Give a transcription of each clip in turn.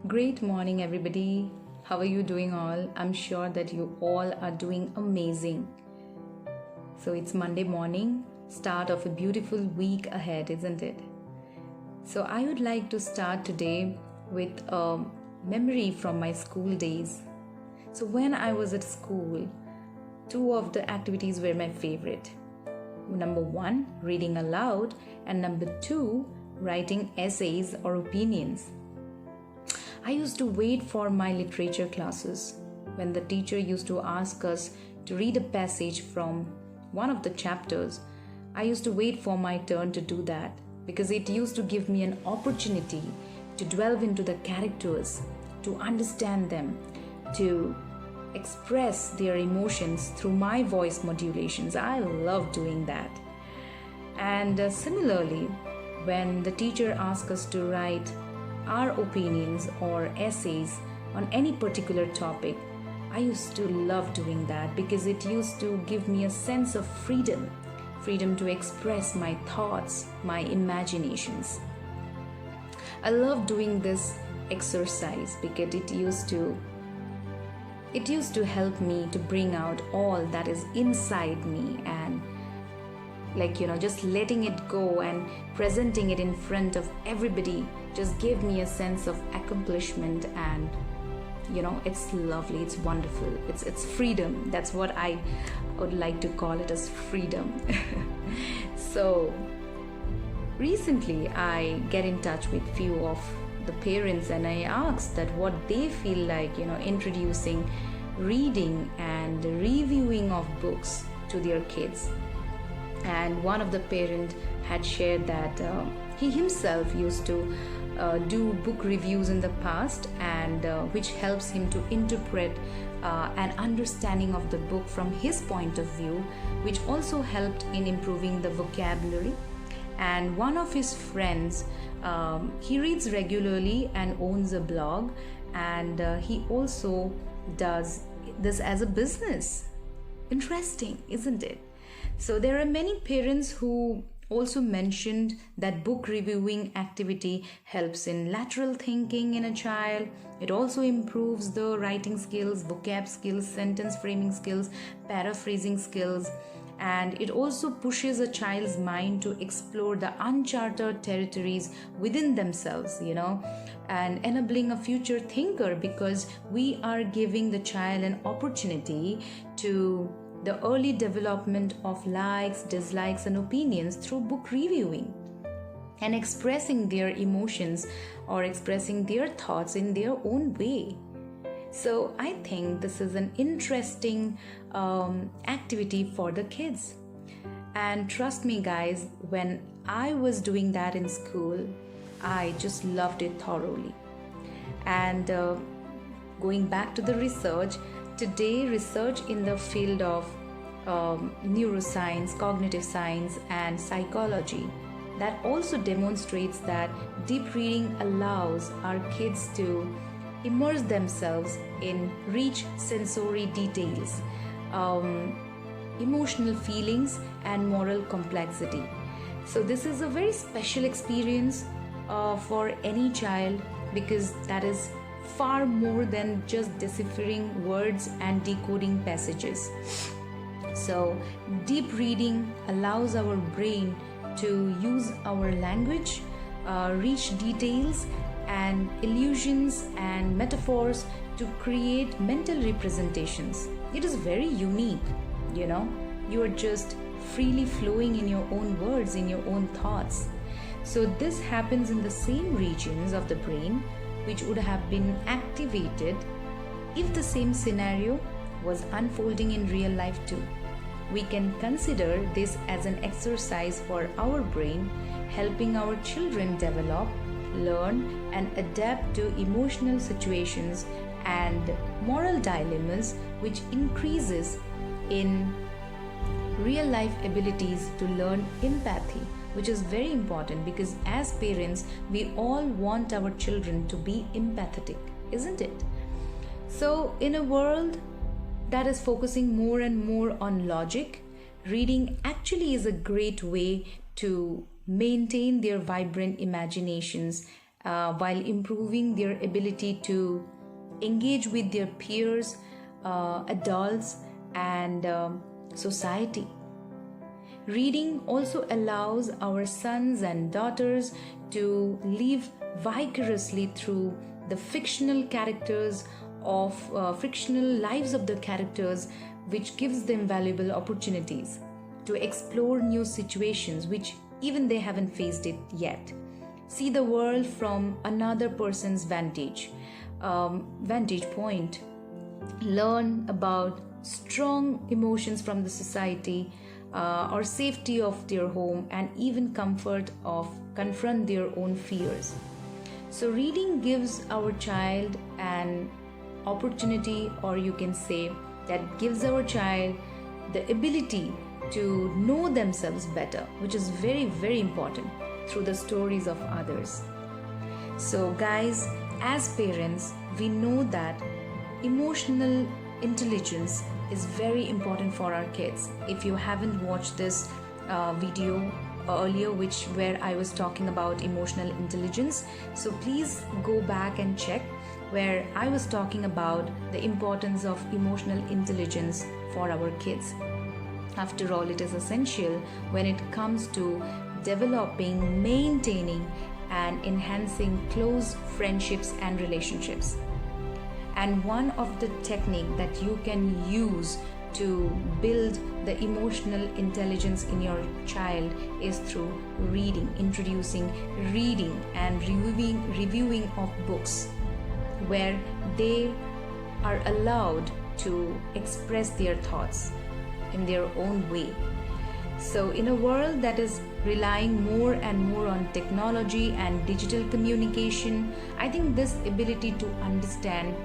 Great morning, everybody. How are you doing all? I'm sure that you all are doing amazing. So it's Monday morning, start of a beautiful week ahead, isn't it? So I would like to start today with a memory from my school days. So when I was at school, two of the activities were my favorite. Number one, reading aloud, and number two, writing essays or opinions. I used to wait for my literature classes when the teacher used to ask us to read a passage from one of the chapters. I used to wait for my turn to do that because it used to give me an opportunity to delve into the characters, to understand them, to express their emotions through my voice modulations. I love doing that. And similarly, when the teacher asked us to write our opinions or essays on any particular topic, I used to love doing that because it used to give me a sense of freedom to express my thoughts, my imaginations. I love doing this exercise because it used to help me to bring out all that is inside me, and just letting it go and presenting it in front of everybody just gave me a sense of accomplishment, and it's lovely, it's wonderful, it's freedom. That's what I would like to call it, as freedom. So recently I get in touch with few of the parents and I asked that what they feel like introducing reading and reviewing of books to their kids. And one of the parents had shared that he himself used to do book reviews in the past, and which helps him to interpret an understanding of the book from his point of view, which also helped in improving the vocabulary. And one of his friends, he reads regularly and owns a blog, and he also does this as a business. Interesting, isn't it? So there are many parents who also mentioned that book reviewing activity helps in lateral thinking in a child. It also improves the writing skills, vocab skills, sentence framing skills, paraphrasing skills, and it also pushes a child's mind to explore the uncharted territories within themselves, and enabling a future thinker, because we are giving the child an opportunity to the early development of likes, dislikes, and opinions through book reviewing and expressing their emotions or expressing their thoughts in their own way. So I think this is an interesting activity for the kids. And trust me guys, when I was doing that in school, I just loved it thoroughly. And going back to the research, today research in the field of neuroscience, cognitive science, and psychology, that also demonstrates that deep reading allows our kids to immerse themselves in rich sensory details, emotional feelings, and moral complexity. So this is a very special experience for any child, because that is far more than just deciphering words and decoding passages. So deep reading allows our brain to use our language, rich details and illusions and metaphors to create mental representations. It is very unique, you are just freely flowing in your own words, in your own thoughts. So this happens in the same regions of the brain which would have been activated if the same scenario was unfolding in real life too. We can consider this as an exercise for our brain, helping our children develop, learn, and adapt to emotional situations and moral dilemmas, which increases in real life abilities to learn empathy, which is very important because as parents, we all want our children to be empathetic, isn't it? So in a world that is focusing more and more on logic, reading actually is a great way to maintain their vibrant imaginations while improving their ability to engage with their peers, adults, and society. Reading also allows our sons and daughters to live vicariously through the fictional characters of fictional lives of the characters, which gives them valuable opportunities to explore new situations which even they haven't faced it yet. See the world from another person's vantage point. Learn about strong emotions from the society, or safety of their home, and even comfort of confront their own fears. So reading gives our child an opportunity, or you can say that gives our child the ability to know themselves better, which is very, very important, through the stories of others. So guys, as parents, we know that emotional intelligence is very important for our kids. If you haven't watched this video earlier, where I was talking about emotional intelligence, so please go back and check, where I was talking about the importance of emotional intelligence for our kids. After all, it is essential when it comes to developing, maintaining, and enhancing close friendships and relationships. And one of the techniques that you can use to build the emotional intelligence in your child is through reading, introducing reading and reviewing of books, where they are allowed to express their thoughts in their own way. So in a world that is relying more and more on technology and digital communication, I think this ability to understand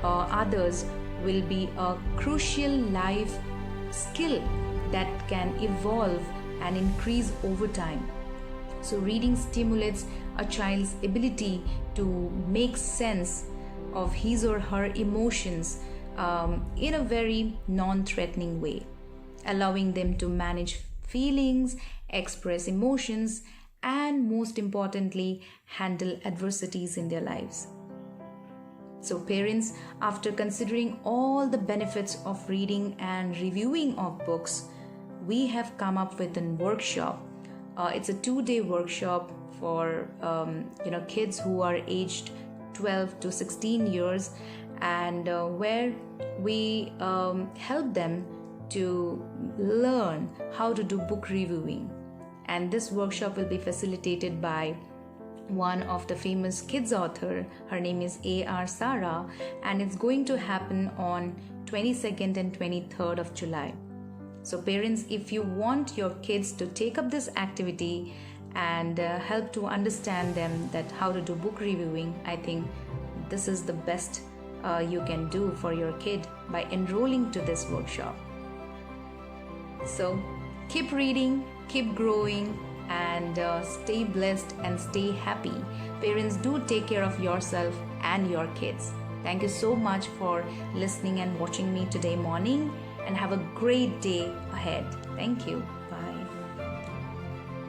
others will be a crucial life skill that can evolve and increase over time. So reading stimulates a child's ability to make sense of his or her emotions in a very non-threatening way, allowing them to manage feelings, express emotions, and most importantly, handle adversities in their lives. So parents, after considering all the benefits of reading and reviewing of books, we have come up with a workshop. It's a 2-day workshop for kids who are aged 12 to 16 years, and where we help them to learn how to do book reviewing. And this workshop will be facilitated by one of the famous kids author. Her name is A.R. Sarah, and it's going to happen on 22nd and 23rd of July. So parents, if you want your kids to take up this activity and help to understand them that how to do book reviewing, I think this is the best you can do for your kid by enrolling to this workshop. So keep reading, keep growing, and stay blessed and stay happy. Parents, do take care of yourself and your kids. Thank you so much for listening and watching me today morning, and have a great day ahead. Thank you.